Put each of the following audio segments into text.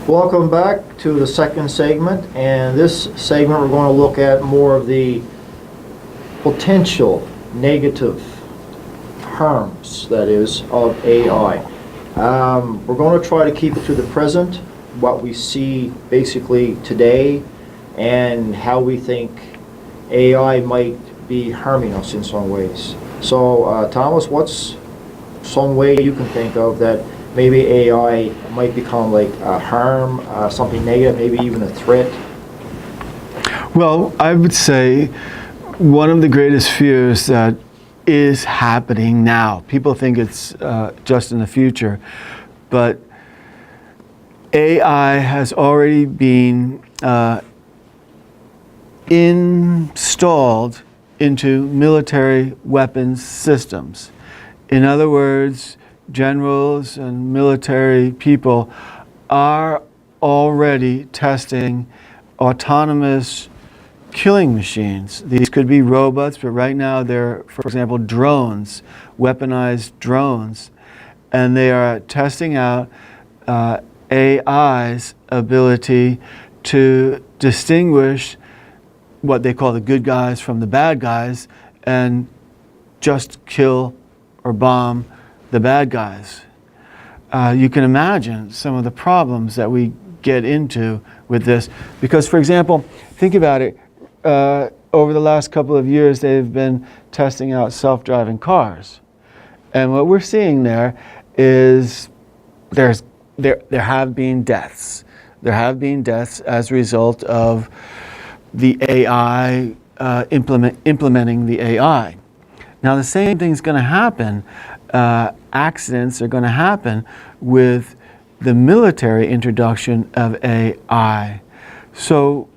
Welcome back to the second segment, and this segment we're going to look at more of the potential negative harms, that is, of AI. We're going to try to keep it to the present, what we see basically today, and how we think AI might be harming us in some ways. So, Thomas, what's some way you can think of that maybe AI might become like a harm, something negative, maybe even a threat? Well, I would say one of the greatest fears that is happening now, people think it's just in the future, but AI has already been installed into military weapons systems. In other words, generals and military people are already testing autonomous killing machines. These could be robots, but right now they're, for example, drones, weaponized drones, and they are testing out AI's ability to distinguish what they call the good guys from the bad guys and just kill or bomb the bad guys. You can imagine some of the problems that we get into with this because, for example, think about it, over the last couple of years they've been testing out self-driving cars, and what we're seeing there is there have been deaths. There have been deaths as a result of the AI implementing the AI. Now the same thing's going to happen. Accidents are going to happen with the military introduction of AI. So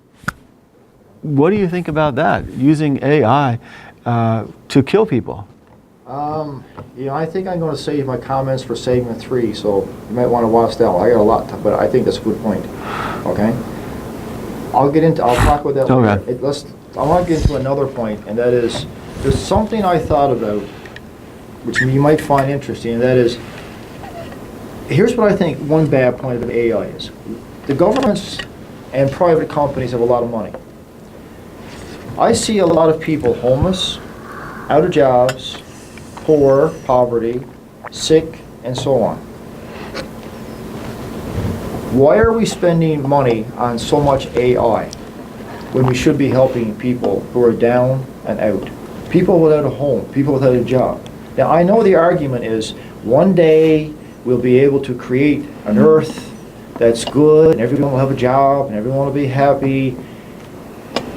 what do you think about that, using AI to kill people? I think I'm going to save my comments for segment 3, so you might want to watch that one. I got a lot, but I think that's a good point. Okay? I'll talk about that later. Okay. I want to get into another point, and that is, there's something I thought about, which you might find interesting, and that is, here's what I think one bad point of AI is. The governments and private companies have a lot of money. I see a lot of people homeless, out of jobs, poor, poverty, sick, and so on. Why are we spending money on so much AI when we should be helping people who are down and out? People without a home, people without a job. Now, I know the argument is one day we'll be able to create an earth that's good and everyone will have a job and everyone will be happy.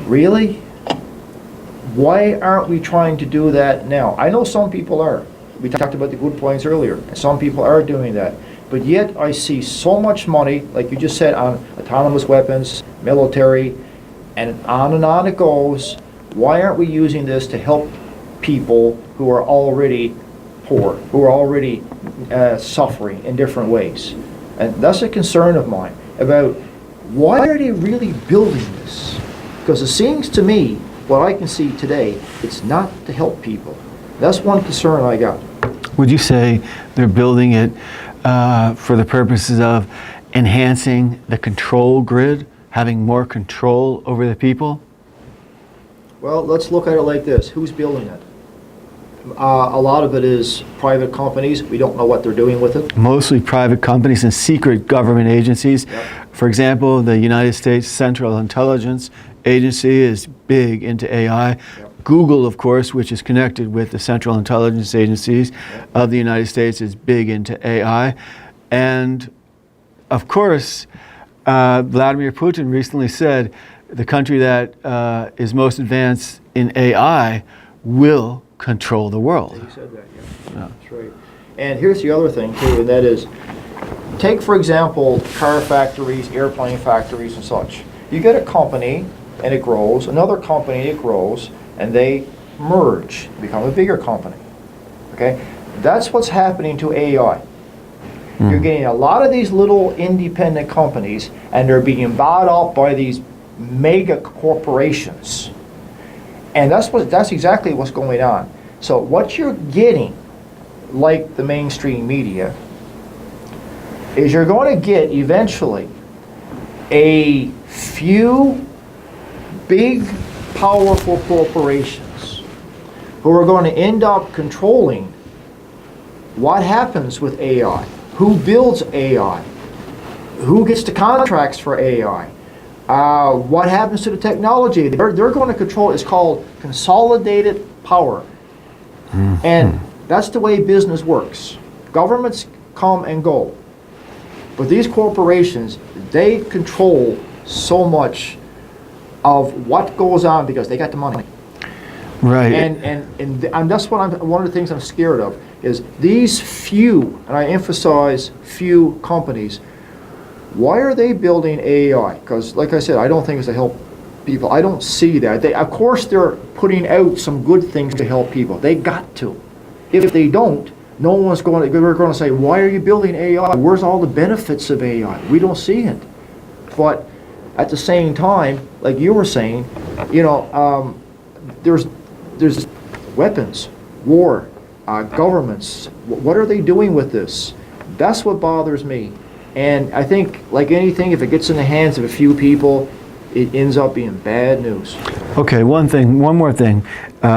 Really? Why aren't we trying to do that now? I know some people are. We talked about the good points earlier, and some people are doing that. But yet I see so much money, like you just said, on autonomous weapons, military, and on it goes. Why aren't we using this to help people who are already poor, who are already suffering in different ways? And that's a concern of mine about why are they really building this? Because it seems to me, what I can see today, it's not to help people. That's one concern I got. Would you say they're building it for the purposes of enhancing the control grid, having more control over the people? Well, let's look at it like this. Who's building it? A lot of it is private companies. We don't know what they're doing with it. Mostly private companies and secret government agencies. Yep. For example, the United States Central Intelligence Agency is big into AI. Yep. Google, of course, which is connected with the Central Intelligence Agencies of the United States, is big into AI. And of course, Vladimir Putin recently said the country that is most advanced in AI will control the world. He said that, yeah. That's right. And here's the other thing, too, and that is, take, for example, car factories, airplane factories, and such. You get a company, and it grows, another company, it grows, and they merge, become a bigger company. Okay? That's what's happening to AI. You're getting a lot of these little independent companies, and they're being bought up by these mega corporations. And that's exactly what's going on. So what you're getting, like the mainstream media, is you're going to get eventually a few big, powerful corporations who are going to end up controlling what happens with AI, who builds AI, who gets the contracts for AI, what happens to the technology. They're going to control, it's called consolidated power. And that's the way business works. Governments come and go. But these corporations, they control so much of what goes on because they got the money. Right. And that's what one of the things I'm scared of is these few, and I emphasize few companies, why are they building AI? Because like I said, I don't think it's to help people. I don't see that. Of course they're putting out some good things to help people. They got to. If they don't, no one's going to say, why are you building AI? Where's all the benefits of AI? We don't see it. But at the same time, like you were saying, you know, there's weapons, war, governments. What are they doing with this? That's what bothers me. And I think, like anything, if it gets in the hands of a few people, it ends up being bad news. Okay, one more thing,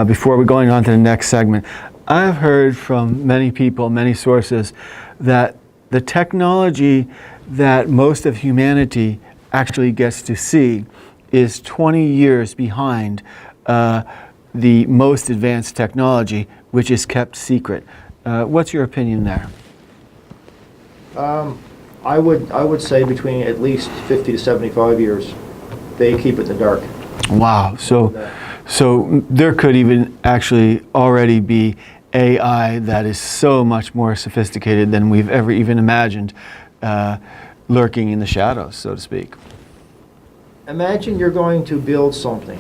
before we're going on to the next segment. I've heard from many people, many sources, that the technology that most of humanity actually gets to see is 20 years behind the most advanced technology, which is kept secret. What's your opinion there? I would say between at least 50 to 75 years, they keep it in the dark. Wow. So there could even actually already be AI that is so much more sophisticated than we've ever even imagined, lurking in the shadows, so to speak. Imagine you're going to build something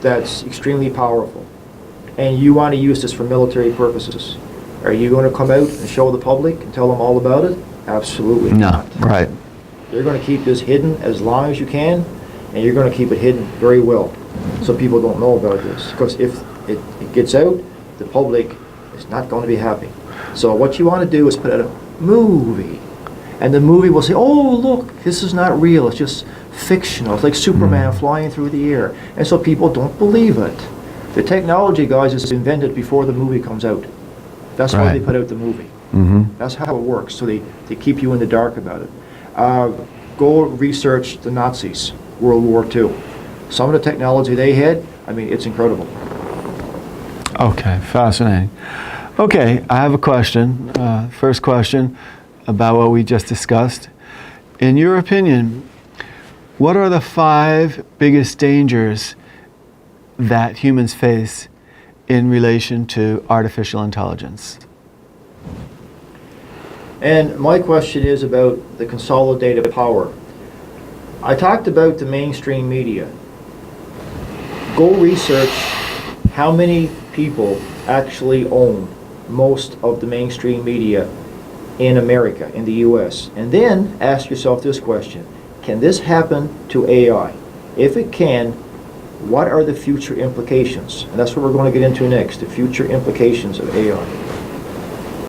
that's extremely powerful, and you want to use this for military purposes. Are you going to come out and show the public and tell them all about it? Absolutely not. Right. You're going to keep this hidden as long as you can, and you're going to keep it hidden very well so people don't know about this. Because if it gets out, the public is not going to be happy. So what you want to do is put out a movie, and the movie will say, oh, look, this is not real, it's just fictional. It's like Superman flying through the air. And so people don't believe it. The technology, guys, is invented before the movie comes out. That's why they put out the movie. That's how it works. So they keep you in the dark about it. Go research the Nazis, World War II. Some of the technology they had, I mean, it's incredible. Okay, fascinating. Okay, I have a question. First question about what we just discussed. In your opinion, what are the 5 biggest dangers that humans face in relation to artificial intelligence? And my question is about the consolidated power. I talked about the mainstream media. Go research how many people actually own most of the mainstream media in America, in the US. And then ask yourself this question: can this happen to AI? If it can, what are the future implications? And that's what we're going to get into next, the future implications of AI.